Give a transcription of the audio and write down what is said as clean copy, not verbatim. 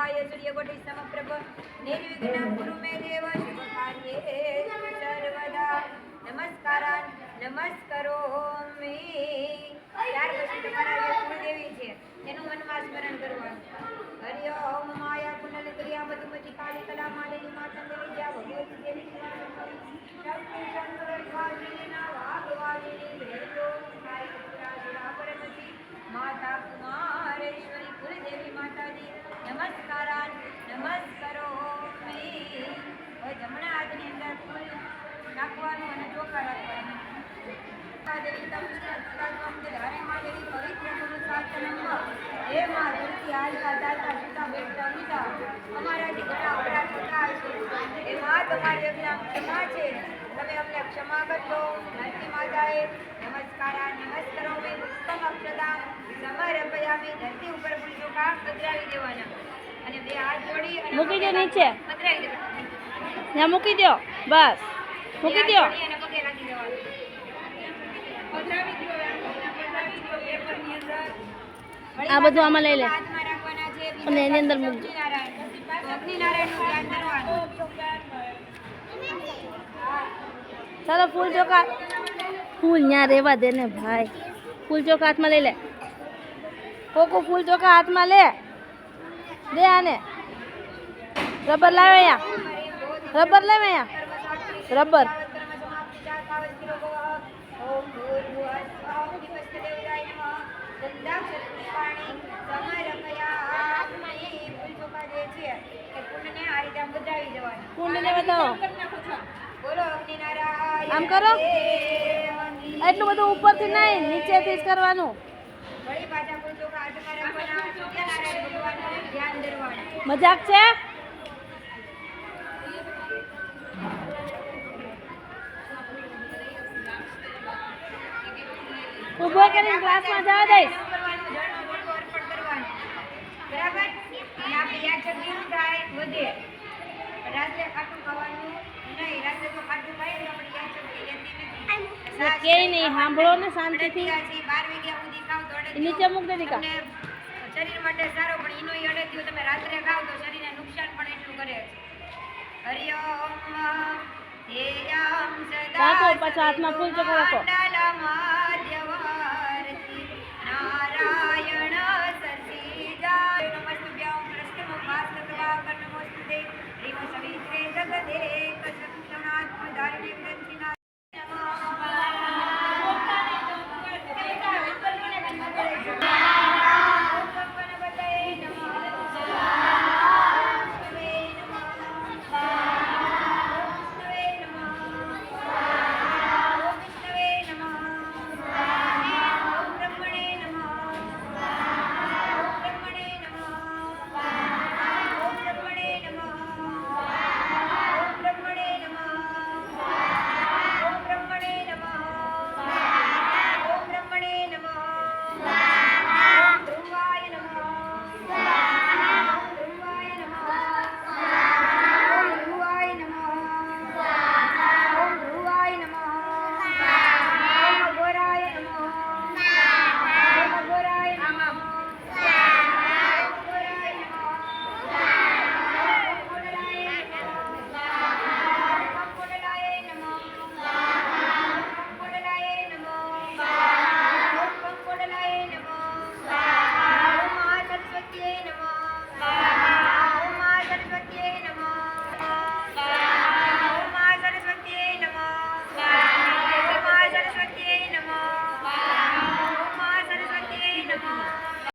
समप्रभाय सूर्यकोटि समप्रभ निर्विघ्नं कुरु मे देव शुभकार्ये सर्वदा नमस्कारान् नमस्करोमि। ત્યાર પછી તમારા જે કુળદેવી છે એનું મનમાં સ્મરણ કરવાનું। હરિ ઓમ માયા કુંડલ ક્રિયા મધુમતી કાળી કલા માલિની માતા દેવી જા ભગવતી દેવી શક્તિ ચંદ્ર સ્વામિના વાઘવાલિની ભેજો માતા કુમારેશ્વરી કુલદેવી માતાજી નમસ્કારાન નમસ્કરોમિ। હવે જમણા હાથની અંદર ફૂલ નાખવાનું અને ચોખા રાખવાનું। દેવી ધારે માં દેવી પવિત્ર ગુરુ શાસનમ હે માં ધરતી હાલતા ચાલતા છૂટા બેઠતા ઊંચા અમારાથી ઘણા અપરાધ થતા હશે એ માં તમારી અજ્ઞા ક્ષમા છે તમે અમને ક્ષમા કરજો। ધરતી માતાએ નમસ્કારા નમસ્કરોમિ ઉત્તમ અક્ષદામ સમર્પયામિ। ધરતી ઉપર ફૂલ ચોખા પધરાવી દેવાના અને બે હાથ જોડી અને મૂકી દો નીચે, પધરાવી દેવાના। ત્યાં મૂકી દો, બસ મૂકી દો। અને પગે રાખી દેવાનું। આ બધું આમાં લઈ લે હાથમાં રાખવાના છે અને એની અંદર મૂકજો। અગ્નિનારાયણનું ધ્યાન કરવાનું। ચાલો ફૂલ ચોખા, ફૂલ ત્યાં રહેવા દે ને ભાઈ। ફૂલ ચોખા હાથમાં લઈ લે, કોકો ફૂલ ચોખા હાથમાં લે દે આને। રબર લાવે અહીંયા, રબર લાવે અહીંયા, રબર। કુંડ ને બતાવો, આમ કરો, એટલું બધું ઉપરથી નહીં નીચેથી જ કરવાનું। મજાક છે? ઉભો કરીને ક્લાસમાં જવા દઈશ। બરાબર? અને આપણી યાદશક્તિ શું થાય? વધે। રાત્રે ખાટું ખાવાનું નહીં, રાત્રે તો ખાટું ખાઈએ તો આપણી યાદશક્તિ રહેતી નથી। કે નહીં સાંભળો ને શાંતિથી। 12 વાગ્યા સુધી ખાવ તો અડદ નીચે મૂક દે દીકા। તમને શરીર માટે સારો, પણ એનો અડદિયો તમે રાત્રે ખાવ તો શરીરને નુકસાન પણ એટલું કરે છે। હરિ ઓમ ધ્યેયં સદા રાખો, પાછા હાથમાં ફૂલ ચોખા રાખો। મંડલમ